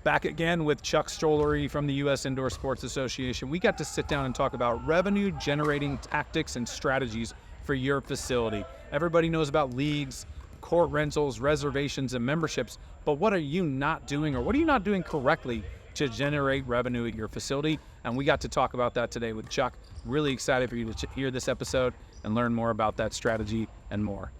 Back again with Chuck Stollery from the U.S. Indoor Sports Association. We got to sit down and talk about revenue generating tactics and strategies for your facility. Everybody knows about leagues, court rentals, reservations, and memberships, but what are you not doing, or what are you not doing correctly to generate revenue at your facility? And we got to talk about that today with Chuck. Really excited for you to hear this episode and learn more about that strategy and more.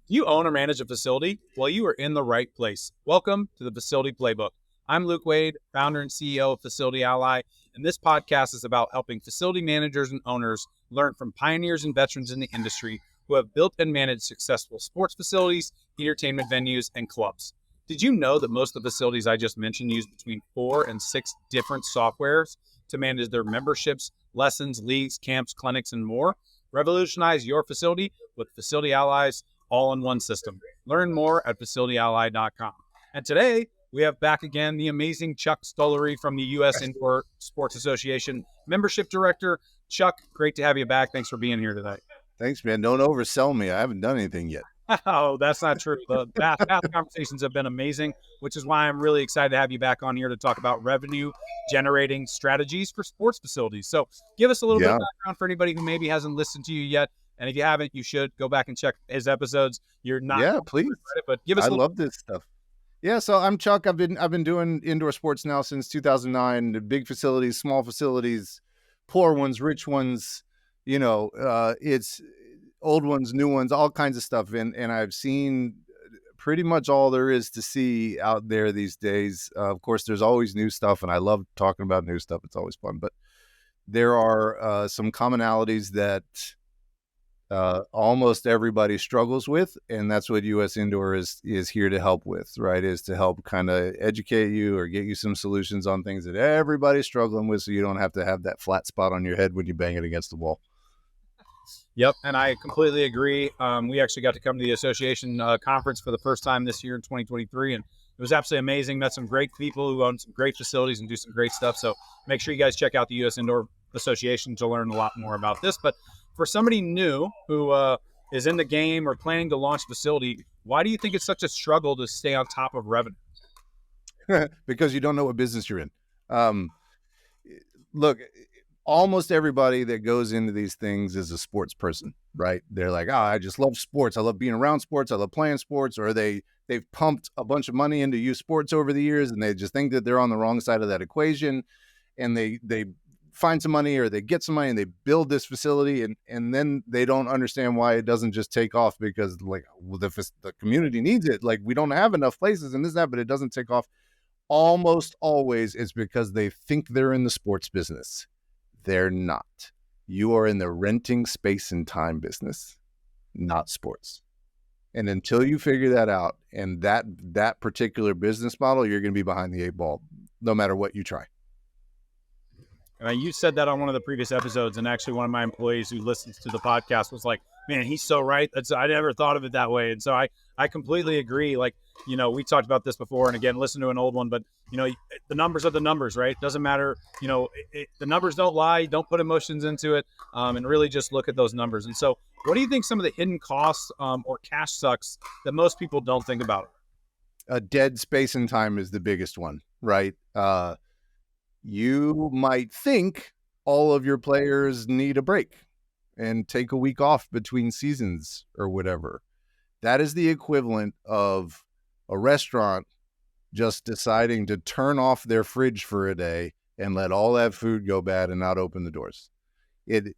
Do you own or manage a facility? Well, you are in the right place. Welcome to the Facility Playbook. I'm Luke Wade, founder and CEO of Facility Ally, and this podcast is about helping facility managers and owners learn from pioneers and veterans in the industry who have built and managed successful sports facilities, entertainment venues, and clubs. Did you know that most of the facilities I just mentioned use between 4 and 6 different softwares to manage their memberships, lessons, leagues, camps, clinics, and more? Revolutionize your facility with Facility Ally's all-in-one system. Learn more at facilityally.com. And today, we have back again the amazing Chuck Stollery from the U.S. Indoor Sports Association Membership Director. Chuck, great to have you back. Thanks for being here today. Thanks, man. Don't oversell me. I haven't done anything yet. Oh, that's not true. The past conversations have been amazing, which is why I'm really excited to have you back on here to talk about revenue generating strategies for sports facilities. So give us a little bit of background for anybody who maybe hasn't listened to you yet. And if you haven't, you should go back and check his episodes. You're not, please. Credit, but give us. I love this stuff. Yeah, so I'm Chuck. I've been doing indoor sports now since 2009. The big facilities, small facilities, poor ones, rich ones. It's old ones, new ones, all kinds of stuff. And I've seen pretty much all there is to see out there these days. Of course, there's always new stuff, and I love talking about new stuff. It's always fun. But there are some commonalities that almost everybody struggles with, and that's what U.S. Indoor is here to help with, right? Is to help kind of educate you or get you some solutions on things that everybody's struggling with, so you don't have to have that flat spot on your head when you bang it against the wall. Yep, and I completely agree. We actually got to come to the association conference for the first time this year in 2023, and it was absolutely amazing. Met some great people who own some great facilities and do some great stuff. So make sure you guys check out the U.S. Indoor Association to learn a lot more about this. But for somebody new who is in the game or planning to launch a facility, why do you think it's such a struggle to stay on top of revenue? Because you don't know what business you're in. Look, almost everybody that goes into these things is a sports person, right? They're like, I just love sports. I love being around sports. I love playing sports. Or they've pumped a bunch of money into youth sports over the years, and they just think that they're on the wrong side of that equation. And they find some money, or they get some money and they build this facility, and then they don't understand why it doesn't just take off, because the community needs it. Like, we don't have enough places and this, that, but it doesn't take off. Almost always it's because they think they're in the sports business. They're not. You are in the renting space and time business, not sports. And until you figure that out, and that particular business model, you're going to be behind the 8 ball, no matter what you try. You said that on one of the previous episodes, and actually one of my employees who listens to the podcast was like, man, he's so right. I never thought of it that way. And so I completely agree. Like, we talked about this before, and again, listen to an old one, but the numbers are the numbers, right? Doesn't matter. The numbers don't lie. Don't put emotions into it, and really just look at those numbers. And so what do you think some of the hidden costs or cash sucks that most people don't think about? A dead space and time is the biggest one, right? You might think all of your players need a break and take a week off between seasons or whatever. That is the equivalent of a restaurant just deciding to turn off their fridge for a day and let all that food go bad and not open the doors.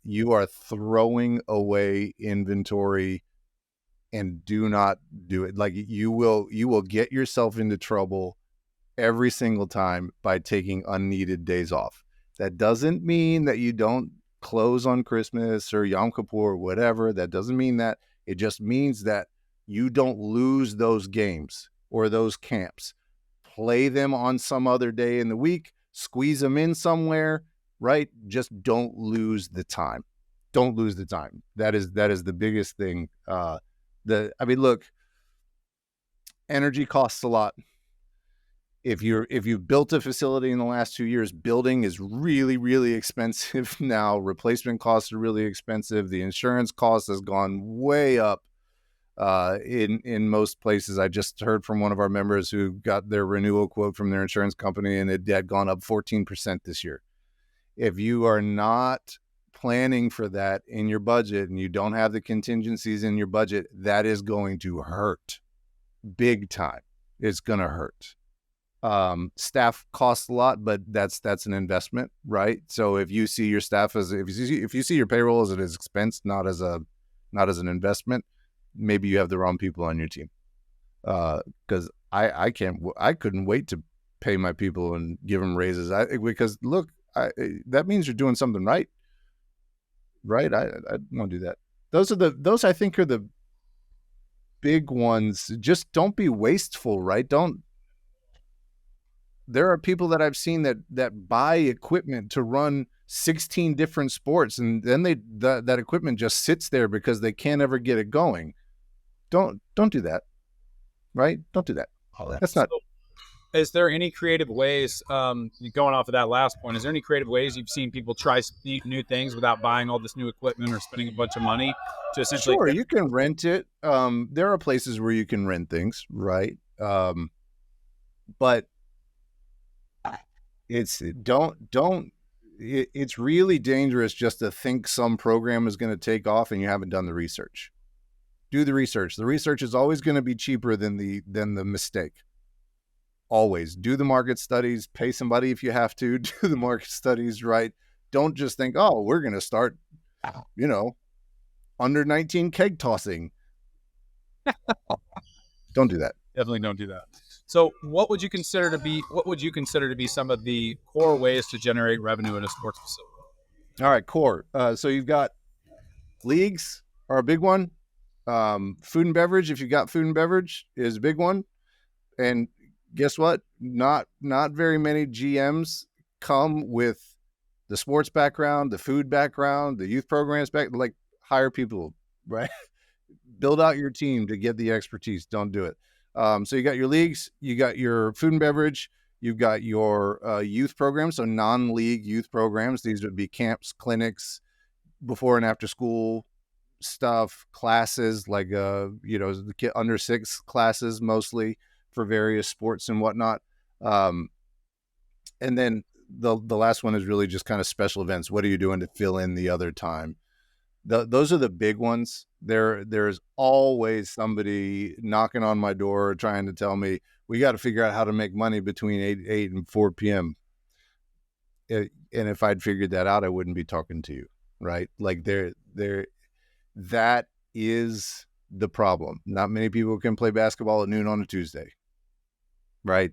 You are throwing away inventory, and do not do it. Like, you will get yourself into trouble every single time by taking unneeded days off. That doesn't mean that you don't close on Christmas or Yom Kippur or whatever. That doesn't mean that. It just means that you don't lose those games or those camps. Play them on some other day in the week, squeeze them in somewhere, right? Just don't lose the time. Don't lose the time. That is the biggest thing. Look, energy costs a lot. If you've built a facility in the last 2 years, building is really, really expensive now. Replacement costs are really expensive. The insurance cost has gone way up. In most places. I just heard from one of our members who got their renewal quote from their insurance company, and it had gone up 14% this year. If you are not planning for that in your budget and you don't have the contingencies in your budget, that is going to hurt big time. It's going to hurt. Staff costs a lot, but that's an investment, right? So if you see your staff if you see your payroll as an expense, not as an investment, maybe you have the wrong people on your team. Because I couldn't wait to pay my people and give them raises. Because look, that means you're doing something right. Right? I won't do that. Those I think are the big ones. Just don't be wasteful, right? There are people that I've seen that buy equipment to run 16 different sports, and then that equipment just sits there because they can't ever get it going. Don't do that, right? Don't do that. That's not. Is there any creative ways, going off of that last point, is there any creative ways you've seen people try new things without buying all this new equipment or spending a bunch of money to essentially? Sure, you can rent it. There are places where you can rent things, right? But it's really dangerous just to think some program is going to take off and you haven't done the research. Do the research. The research is always going to be cheaper than the mistake. Always do the market studies, pay somebody if you have to, do the market studies, right? Don't just think, oh, we're going to start, under 19 keg tossing. Don't do that. Definitely don't do that. So what would you consider to be some of the core ways to generate revenue in a sports facility? All right, core. So you've got leagues are a big one. Food and beverage, if you got food and beverage, is a big one. And guess what? Not very many GMs come with the sports background, the food background, the youth programs like hire people, right? Build out your team to get the expertise. Don't do it. So you got your leagues, you got your food and beverage, you've got your youth programs, so non-league youth programs. These would be camps, clinics, before and after school stuff, classes like the kid under 6 classes mostly for various sports and whatnot. And then the last one is really just kind of special events. What are you doing to fill in the other time? Those are the big ones. There's always somebody knocking on my door trying to tell me we got to figure out how to make money between 8 and 4 p.m. And if I'd figured that out, I wouldn't be talking to you, right? Like that is the problem. Not many people can play basketball at noon on a Tuesday, right?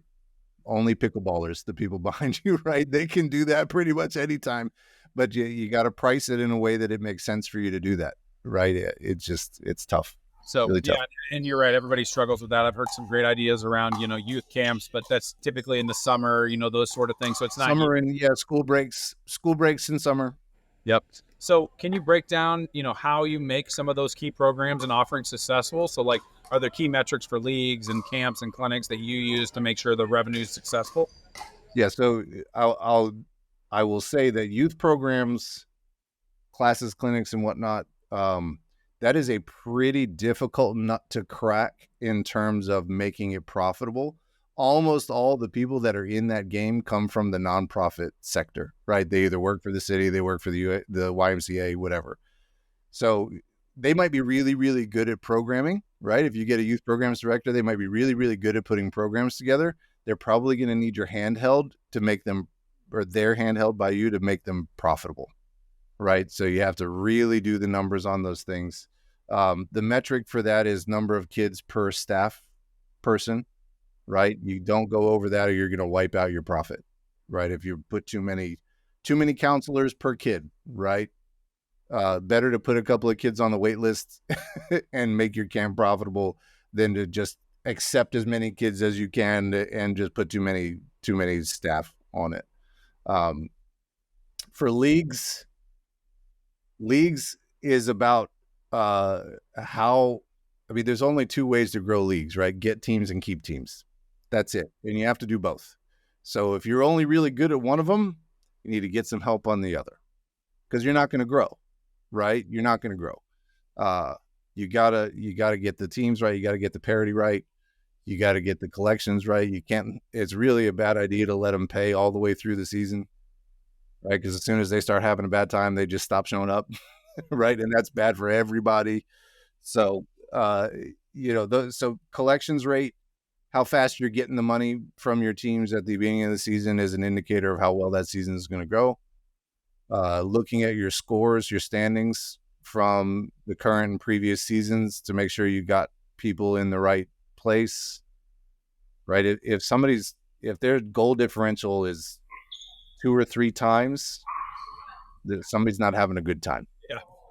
Only pickleballers, the people behind you, right? They can do that pretty much anytime, but you got to price it in a way that it makes sense for you to do that, right? It's tough. So really tough. Yeah, and you're right. Everybody struggles with that. I've heard some great ideas around, youth camps, but that's typically in the summer, those sort of things. So it's not summer and school breaks in summer. Yep. So can you break down, how you make some of those key programs and offerings successful? So like, are there key metrics for leagues and camps and clinics that you use to make sure the revenue is successful? Yeah. So I will say that youth programs, classes, clinics, and whatnot, that is a pretty difficult nut to crack in terms of making it profitable. Almost all the people that are in that game come from the nonprofit sector, right? They either work for the city, they work for the YMCA, whatever. So they might be really, really good at programming, right? If you get a youth programs director, they might be really, really good at putting programs together. They're probably going to need your handheld to make them, or their handheld by you to make them profitable, right? So you have to really do the numbers on those things. The metric for that is number of kids per staff person, right? You don't go over that or you're going to wipe out your profit, right? If you put too many counselors per kid, right? Better to put a couple of kids on the wait list and make your camp profitable than to just accept as many kids as you can and just put too many staff on it. For leagues is about there's only 2 ways to grow leagues, right? Get teams and keep teams. That's it. And you have to do both. So if you're only really good at one of them, you need to get some help on the other because you're not going to grow, right? You're not going to grow. You gotta get the teams right. You gotta get the parity right. You gotta get the collections right. You can't. It's really a bad idea to let them pay all the way through the season, right? Because as soon as they start having a bad time, they just stop showing up, right? And that's bad for everybody. So, so collections rate, how fast you're getting the money from your teams at the beginning of the season is an indicator of how well that season is going to go. Looking at your scores, your standings from the current and previous seasons to make sure you got people in the right place, right? If their goal differential is 2 or 3 times, somebody's not having a good time.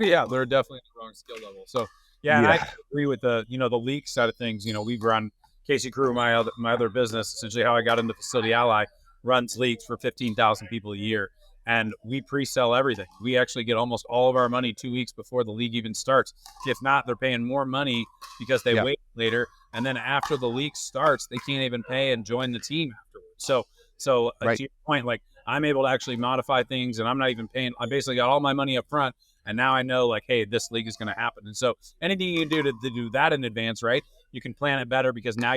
Yeah, they're definitely at the wrong skill level. So and I agree with the league side of things. We've run Casey Crew, my other business, essentially how I got into Facility Ally, runs leagues for 15,000 people a year. And we pre-sell everything. We actually get almost all of our money 2 weeks before the league even starts. If not, they're paying more money because they wait later. And then after the league starts, they can't even pay and join the team afterwards. So right. To your point, like I'm able to actually modify things and I'm not even paying. I basically got all my money up front. And now I know like, hey, this league is going to happen. And so anything you do to do that in advance, right? You can plan it better because now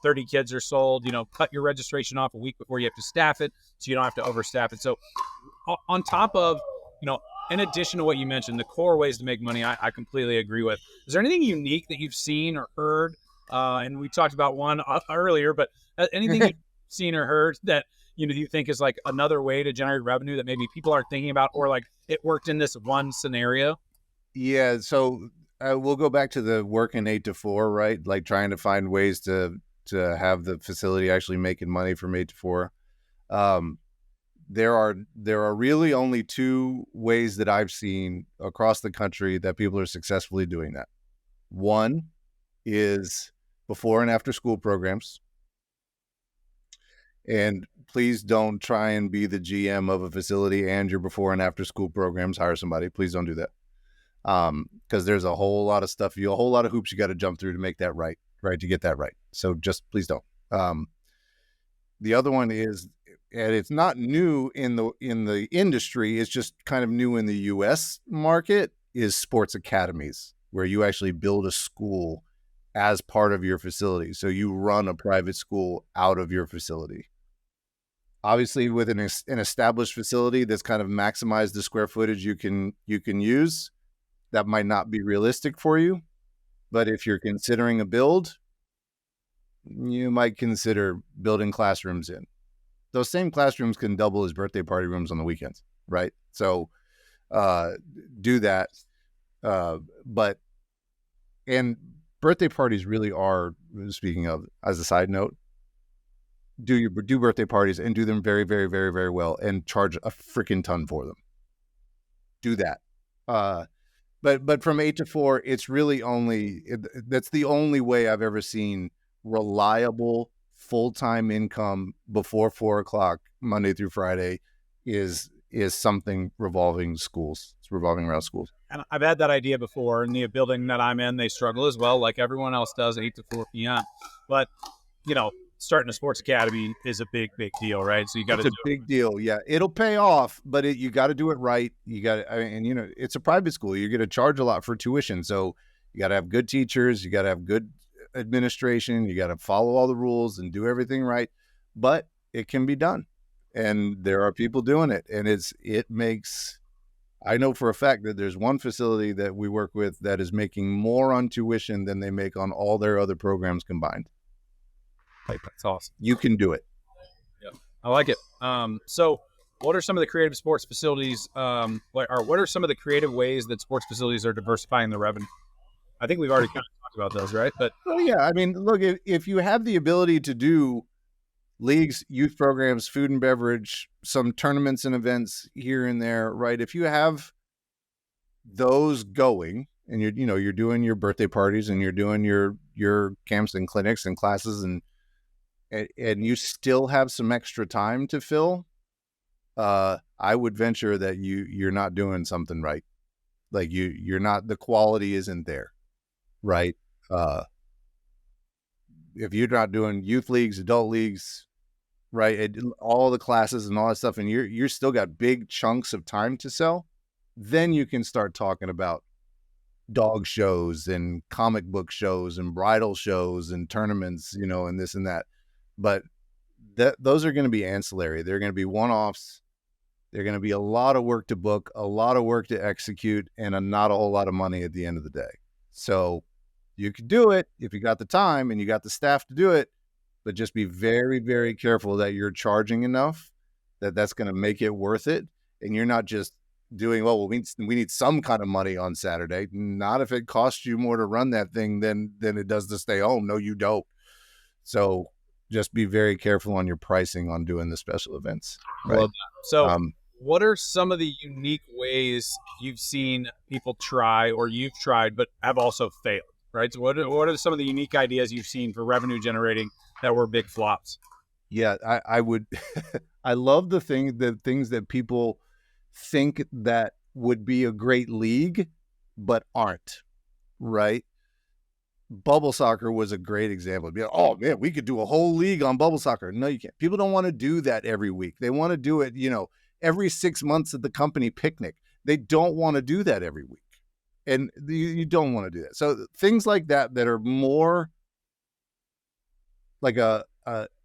30 kids are sold. Cut your registration off a week before you have to staff it, so you don't have to overstaff it. So on top of, in addition to what you mentioned, the core ways to make money, I completely agree with. Is there anything unique that you've seen or heard? And we talked about one earlier, but anything you've seen or heard that you think is like another way to generate revenue that maybe people aren't thinking about, or like it worked in this one scenario? Yeah. So we'll go back to the working 8 to 4, right? Like trying to find ways to have the facility actually making money from 8 to 4. There are really only 2 ways that I've seen across the country that people are successfully doing that. One is before and after school programs. And please don't try and be the GM of a facility and your before and after school programs. Hire somebody. Please don't do that. Because there's a whole lot of stuff, a whole lot of hoops you got to jump through to make that right, to get that right. So just please don't. The other one is, and it's not new in the industry, it's just kind of new in the U.S. market, is sports academies, where you actually build a school as part of your facility. So you run a private school out of your facility. Obviously, with an established facility that's kind of maximized the square footage you can use, that might not be realistic for you. But if you're considering a build, you might consider building classrooms in. Those same classrooms can double as birthday party rooms on the weekends, right? So do that. And birthday parties really are, speaking of, as a side note, do birthday parties and do them very, very, very, very well and charge a freaking ton for them. Do that. But from 8 to 4, it's really that's the only way I've ever seen reliable full-time income before 4 o'clock Monday through Friday is something revolving schools. It's revolving around schools. And I've had that idea before. In the building that I'm in, they struggle as well, like everyone else does, 8 to 4 p.m. But starting a sports academy is a big, big deal, right? So you got to. It's a big deal. Yeah, it'll pay off, but you got to do it right. You got to, and it's a private school. You're going to charge a lot for tuition, so you got to have good teachers. You got to have good administration. You got to follow all the rules and do everything right. But it can be done, and there are people doing it, and it makes. I know for a fact that there's one facility that we work with that is making more on tuition than they make on all their other programs combined. That's awesome. You can do it. Yeah, I like it. So what are some of the creative sports facilities, what are some of the creative ways that sports facilities are diversifying the revenue? I think we've already kind of talked about those, right? But yeah, I mean, look, if you have the ability to do leagues, youth programs, food and beverage, some tournaments and events here and there, right? If you have those going and you're doing your birthday parties and you're doing your camps and clinics and classes and you still have some extra time to fill, I would venture that you're not doing something right. Like you're not, the quality isn't there, right? If you're not doing youth leagues, adult leagues, right, all the classes and all that stuff, and you're still got big chunks of time to sell, then you can start talking about dog shows and comic book shows and bridal shows and tournaments, and this and that. But those are going to be ancillary. They're going to be one-offs. They're going to be a lot of work to book, a lot of work to execute, and not a whole lot of money at the end of the day. So you could do it if you got the time and you got the staff to do it, but just be very, very careful that you're charging enough that that's going to make it worth it. And you're not just doing, well, we need some kind of money on Saturday. Not if it costs you more to run that thing than it does to stay home. No, you don't. So just be very careful on your pricing on doing the special events. Right? Love that. So what are some of the unique ways you've seen people try or you've tried but have also failed, right? So what are some of the unique ideas you've seen for revenue generating that were big flops? Yeah, I would I love the things that people think that would be a great league but aren't, right? Bubble soccer was a great example. Be like, oh man, we could do a whole league on bubble soccer. No, you can't. People don't want to do that every week. They want to do it, every 6 months at the company picnic. They don't want to do that every week. And you don't want to do that. So things like that are more like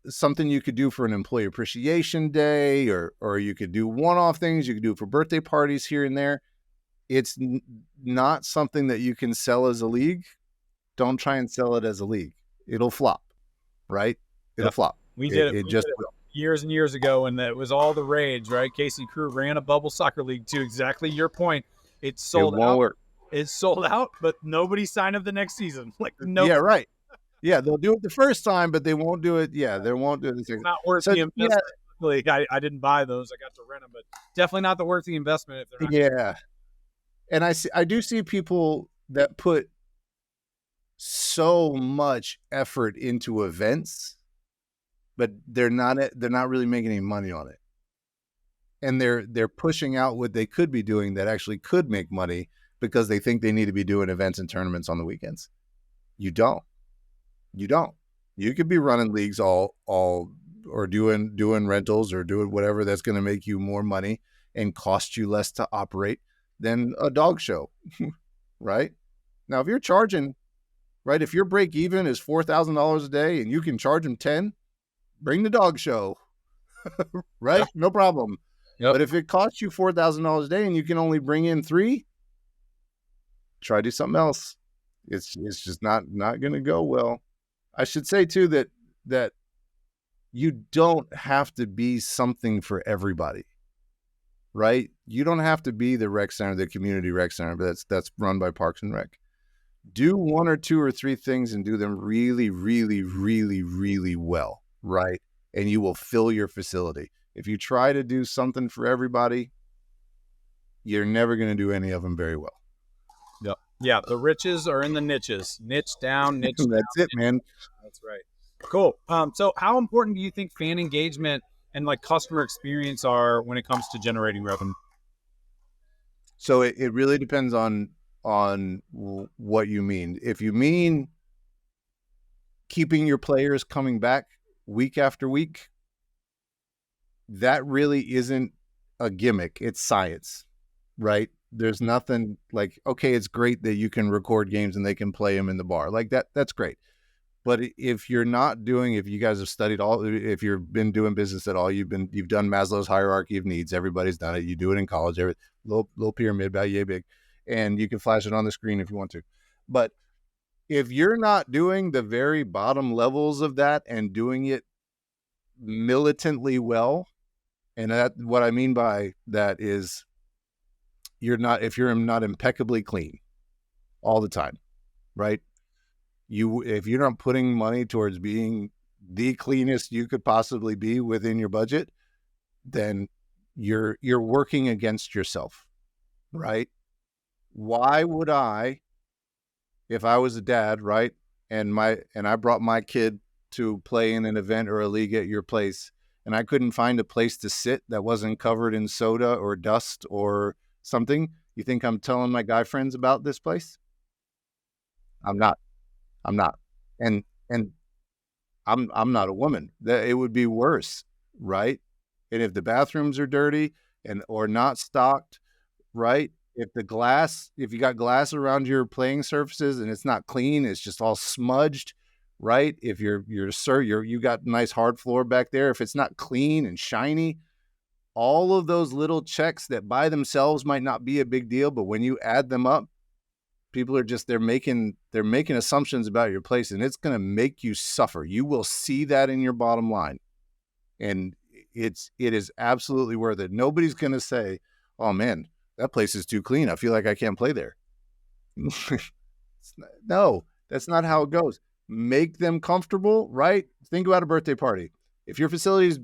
something you could do for an employee appreciation day, or you could do one-off things. You could do it for birthday parties here and there. It's not something that you can sell as a league. Don't try and sell it as a league. It'll flop, right? It'll flop. We did it years and years ago, and it was all the rage, right? Casey Crew ran a bubble soccer league to exactly your point. It sold out. Work. It sold out, but nobody signed up the next season. Yeah, right. Yeah, they'll do it the first time, but they won't do it. Yeah, they won't do it the second. It's not worth the investment. Yeah. I didn't buy those. I got to rent them, but definitely not the worth the investment if they're not. Yeah, and I do see people that put so much effort into events, but they're not really making any money on it, and they're pushing out what they could be doing that actually could make money because they think they need to be doing events and tournaments on the weekends. You don't. You could be running leagues all or doing rentals or doing whatever that's going to make you more money and cost you less to operate than a dog show, right? Now, if you're charging, right, if your break even is $4,000 a day and you can charge them 10, bring the dog show, right? Yeah. No problem. Yep. But if it costs you $4,000 a day and you can only bring in 3, try to do something else. It's just not going to go well. I should say too that you don't have to be something for everybody, right? You don't have to be the rec center, the community rec center, but that's run by Parks and Rec. Do 1 or 2 or 3 things and do them really, really, really, really well, right? And you will fill your facility. If you try to do something for everybody, you're never going to do any of them very well. Yep. Yeah, the riches are in the niches. Niche down, niche down. That's it, man. That's right. Cool. So how important do you think fan engagement and like customer experience are when it comes to generating revenue? So it really depends on what you mean. If you mean keeping your players coming back week after week, that really isn't a gimmick. It's science, right? There's nothing like, okay, it's great that you can record games and they can play them in the bar. Like that's great. But if you guys have studied if you've been doing business at all, you've done Maslow's hierarchy of needs. Everybody's done it. You do it in college, little pyramid about yay big, and you can flash it on the screen if you want to. But if you're not doing the very bottom levels of that and doing it militantly well, and what I mean by that is if you're not impeccably clean all the time, right? If you're not putting money towards being the cleanest you could possibly be within your budget, then you're working against yourself, right? Why would I, if I was a dad, right, and I brought my kid to play in an event or a league at your place, and I couldn't find a place to sit that wasn't covered in soda or dust or something, you think I'm telling my guy friends about this place? I'm not. And I'm not a woman. It would be worse, right? And if the bathrooms are dirty or not stocked, right? if you got glass around your playing surfaces and it's not clean, it's just all smudged, right? If you got nice hard floor back there, if it's not clean and shiny, all of those little checks that by themselves might not be a big deal, but when you add them up, people are just they're making assumptions about your place, and it's going to make you suffer. You will see that in your bottom line, and it is absolutely worth it. Nobody's going to say, "Oh man, that place is too clean. I feel like I can't play there." No, that's not how it goes. Make them comfortable, right? Think about a birthday party. If your facility is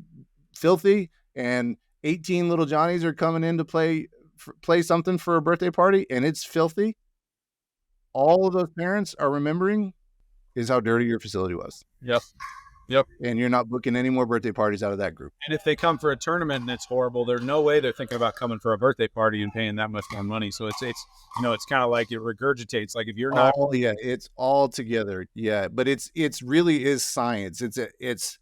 filthy and 18 little Johnnies are coming in to play something for a birthday party and it's filthy, all of those parents are remembering is how dirty your facility was. Yep. And you're not booking any more birthday parties out of that group. And if they come for a tournament and it's horrible, there's no way they're thinking about coming for a birthday party and paying that much more money. So it's it's kind of like it regurgitates. Like if you're not, it's all together. Yeah, but it's really is science. It's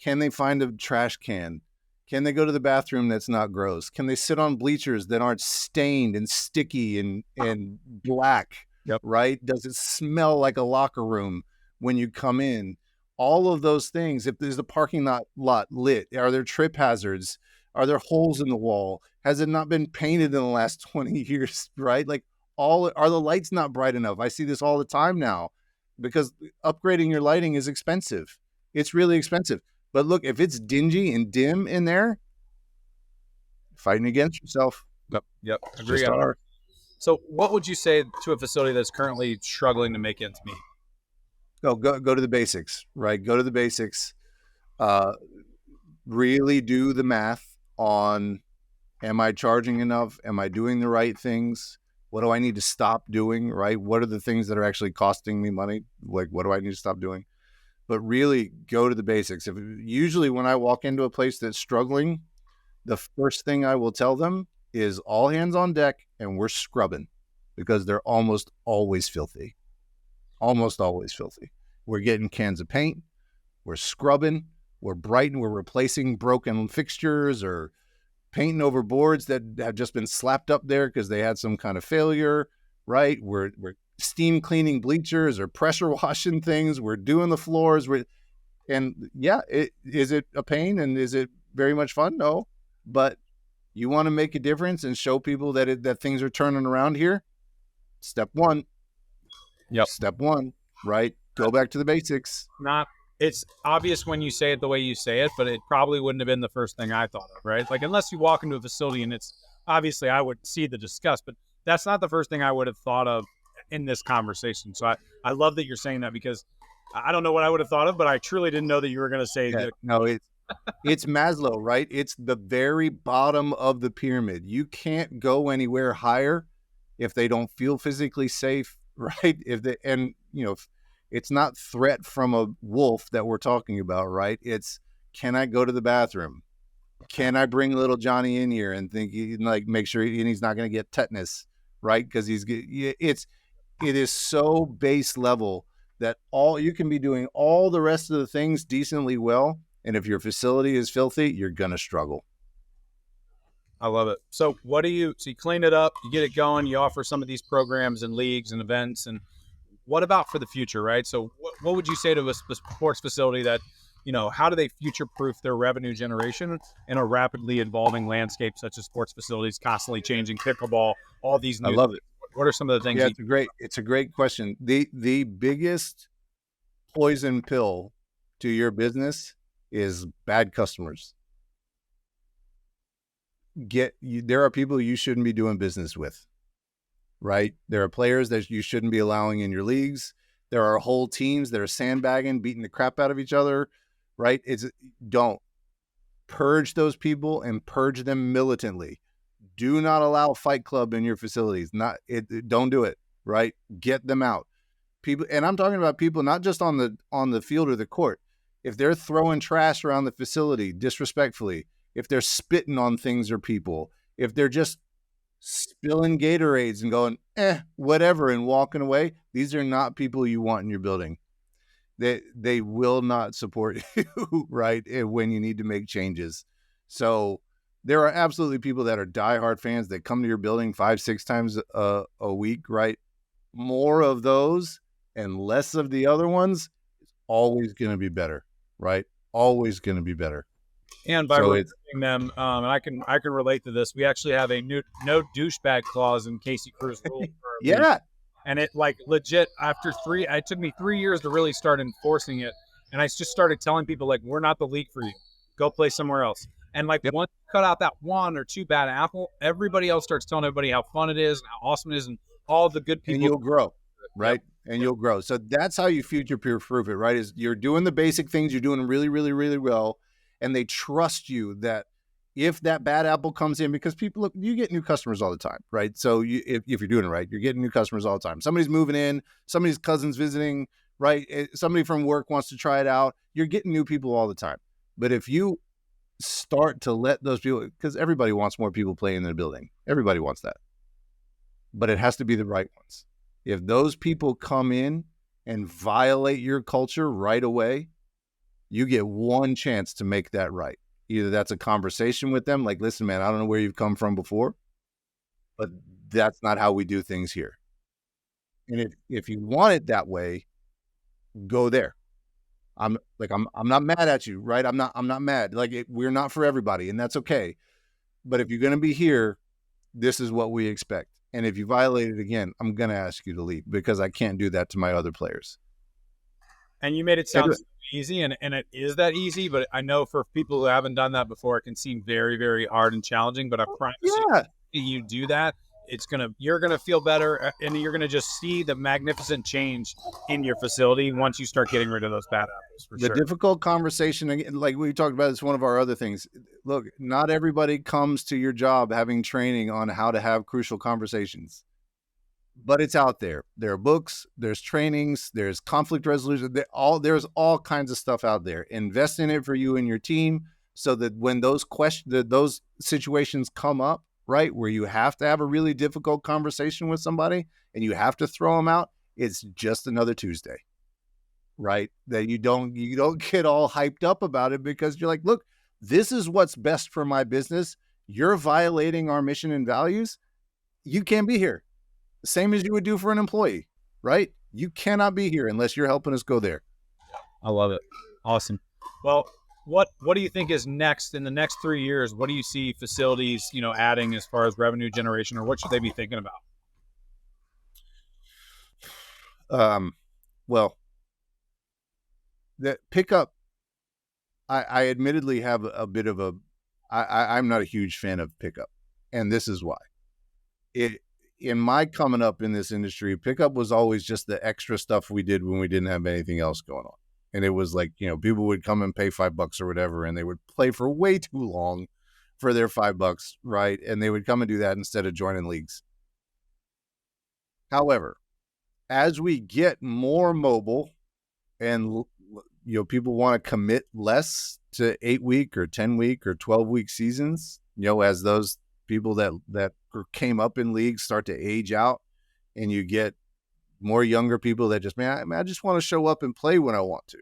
can they find a trash can? Can they go to the bathroom that's not gross? Can they sit on bleachers that aren't stained and sticky and black? Yep. Right? Does it smell like a locker room when you come in? All of those things. If there's a parking lot lit, are there trip hazards? Are there holes in the wall? Has it not been painted in the last 20 years? Right? Like are the lights not bright enough? I see this all the time now because upgrading your lighting is expensive. It's really expensive. But look, if it's dingy and dim in there, fighting against yourself. Yep. Agree. So what would you say to a facility that's currently struggling to make ends meet? Go to the basics, right? Go to the basics. Really do the math on, am I charging enough? Am I doing the right things? What do I need to stop doing, right? What are the things that are actually costing me money? Like, what do I need to stop doing? But really go to the basics. Usually when I walk into a place that's struggling, the first thing I will tell them is all hands on deck and we're scrubbing because they're almost always filthy. Almost always filthy. We're getting cans of paint. We're scrubbing. We're brightening. We're replacing broken fixtures or painting over boards that have just been slapped up there because they had some kind of failure, right? We're steam cleaning bleachers or pressure washing things. We're doing the floors. Is it a pain and is it very much fun? No, but you want to make a difference and show people that things are turning around here. Step one. Yep. Step one, right? Go back to the basics. It's obvious when you say it the way you say it, but it probably wouldn't have been the first thing I thought of, right? Like unless you walk into a facility and it's obviously I would see the disgust, but that's not the first thing I would have thought of in this conversation. So I love that you're saying that because I don't know what I would have thought of, but I truly didn't know that you were going to say that. No, it's Maslow, right? It's the very bottom of the pyramid. You can't go anywhere higher if they don't feel physically safe, right? It's not threat from a wolf that we're talking about, right? It's, can I go to the bathroom? Can I bring little Johnny in here and make sure he's not going to get tetanus, right? Because it is so base level that you can be doing all the rest of the things decently well. And if your facility is filthy, you're going to struggle. I love it. So you clean it up, you get it going, you offer some of these programs and leagues and events. And what about for the future, right? So what would you say to a sports facility that, how do they future-proof their revenue generation in a rapidly evolving landscape such as sports facilities, constantly changing, pickleball, all these new I love it. What are some of the things? Yeah, it's a great question. The biggest poison pill to your business is bad customers. There are people you shouldn't be doing business with, right? There are players that you shouldn't be allowing in your leagues. There are whole teams that are sandbagging, beating the crap out of each other, right? Don't purge those people and purge them militantly. Do not allow Fight Club in your facilities. Don't do it, right? Get them out. People, and I'm talking about people not just on the field or the court. If they're throwing trash around the facility disrespectfully, if they're spitting on things or people, if they're just spilling Gatorades and going, whatever, and walking away, these are not people you want in your building. They will not support you, right, when you need to make changes. So There are absolutely people that are diehard fans that come to your building 5-6 times a week, right? More of those and less of the other ones is always going to be better, right? Always going to be better. And by So removing them, and I can relate to this. We actually have a no douchebag clause in Casey Cruz rules for our league. yeah, And it like legit after it took me 3 years to really start enforcing it. And I just started telling people like, we're not the league for you. Go play somewhere else. And like Yep. once you cut out that one or two bad apple, everybody else starts telling everybody how fun it is and how awesome it is and all the good people. and you'll grow, right? And you'll grow. So that's how you future-proof it, right? Is you're doing the basic things, you're doing really, really, really well, and they trust you that if that bad apple comes in, because people look, you get new customers all the time, right? So if you're doing it right, you're getting new customers all the time. Somebody's moving in, somebody's cousin's visiting, right? Somebody from work wants to try it out. You're getting new people all the time. But if you start to let those people, because everybody wants more people playing in the building, everybody wants that, but it has to be the right ones. If those people come in and violate your culture right away, you get one chance to make that right. Either that's a conversation with them, like, listen, man, I don't know where you've come from before, but that's not how we do things here. And if you want it that way, go there. I'm not mad at you, right? I'm not mad. Like, we're not for everybody, and that's okay. But if you're going to be here, this is what we expect. And if you violate it again, I'm going to ask you to leave because I can't do that to my other players. And you made it sound easy, and it is that easy, but I know for people who haven't done that before, it can seem very, very hard and challenging. But I promise you do that, you're gonna feel better, and you're gonna just see the magnificent change in your facility once you start getting rid of those bad apples. For sure. Difficult conversation, like we talked about, it's one of our other things. Look, not everybody comes to your job having training on how to have crucial conversations. But it's out there. There are books, there's trainings, there's conflict resolution, there's all kinds of stuff out there. Invest in it for you and your team so that when those situations come up, right, where you have to have a really difficult conversation with somebody and you have to throw them out, it's just another Tuesday, right? That you don't get all hyped up about it because you're like, look, this is what's best for my business. You're violating our mission and values. You can't be here. Same as you would do for an employee, right? You cannot be here unless you're helping us go there. I love it. Awesome. Well, what do you think is next in the next 3 years? What do you see facilities, adding as far as revenue generation, or what should they be thinking about? Well, the pickup, I admittedly have a bit of I'm not a huge fan of pickup, and this is why. In my coming up in this industry, pickup was always just the extra stuff we did when we didn't have anything else going on. And it was like, people would come and pay $5 or whatever, and they would play for way too long for their $5, right? And they would come and do that instead of joining leagues. However, as we get more mobile and, people want to commit less to 8-week or 10-week or 12-week seasons, as those people that came up in leagues start to age out, and you get more younger people that just, I just want to show up and play when I want to.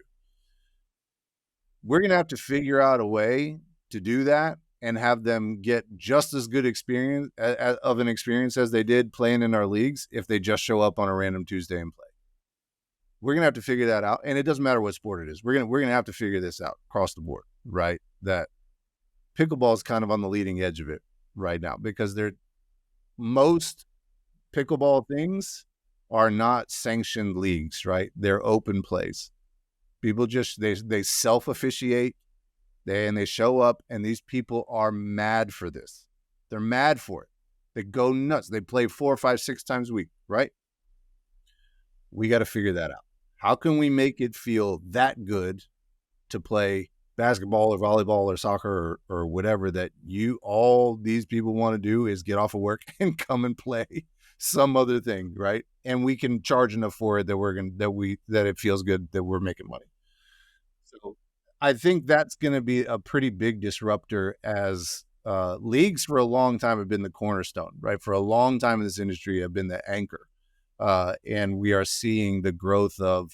We're going to have to figure out a way to do that and have them get just as good experience as they did playing in our leagues if they just show up on a random Tuesday and play. We're going to have to figure that out. And it doesn't matter what sport it is. We're going to have to figure this out across the board, right? That pickleball is kind of on the leading edge of it right now because most pickleball things are not sanctioned leagues, right? They're open plays. People just, they self-officiate and they show up, and these people are mad for this. They're mad for it. They go nuts. They play 4, 5, 6 times a week, right? We got to figure that out. How can we make it feel that good to play basketball or volleyball or soccer or whatever that all these people want to do is get off of work and come and play some other thing, right? And we can charge enough for it that it feels good that we're making money. So I think that's going to be a pretty big disruptor, as leagues for a long time have been the cornerstone, right? For a long time in this industry have been the anchor. And we are seeing the growth of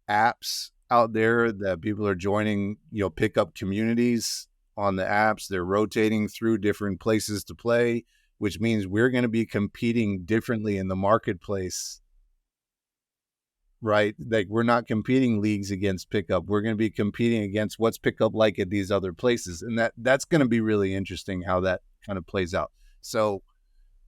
apps out there that people are joining, pickup communities on the apps. They're rotating through different places to play, which means we're going to be competing differently in the marketplace, right? Like, we're not competing leagues against pickup. We're going to be competing against what's pickup like at these other places. And that's going to be really interesting how that kind of plays out. So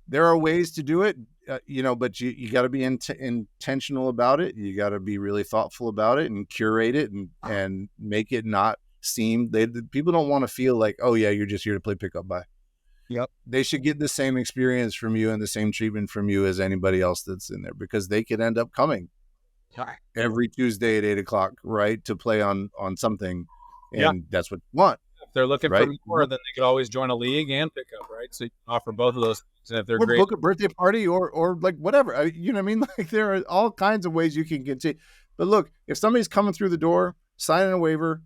there are ways to do it, but you got to be intentional about it. You got to be really thoughtful about it and curate it and make it not seem, people don't want to feel like, oh yeah, you're just here to play pickup by. Yep. They should get the same experience from you and the same treatment from you as anybody else that's in there, because they could end up coming every Tuesday at 8:00, right, to play on something, and that's what you want. If they're looking for more, then they could always join a league and pick up, right? So you can offer both of those things. And if they're great, book a birthday party or like whatever. You know what I mean? Like, there are all kinds of ways you can continue. But look, if somebody's coming through the door, signing a waiver,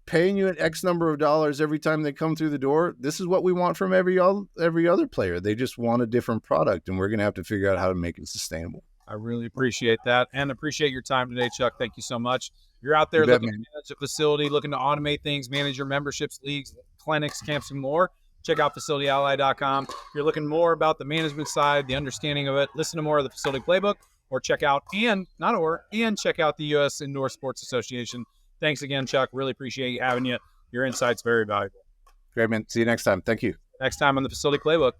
paying you an X number of dollars every time they come through the door, this is what we want from every other player. They just want a different product, and we're going to have to figure out how to make it sustainable. I really appreciate that, and appreciate your time today, Chuck. Thank you so much. You're out there looking to manage a facility, looking to automate things, manage your memberships, leagues, clinics, camps, and more. Check out FacilityAlly.com. If you're looking more about the management side, the understanding of it, listen to more of the Facility Playbook, or check out check out the U.S. Indoor Sports Association. Thanks again, Chuck. Really appreciate having you. Your insight's very valuable. Great, man. See you next time. Thank you. Next time on the Facility Playbook.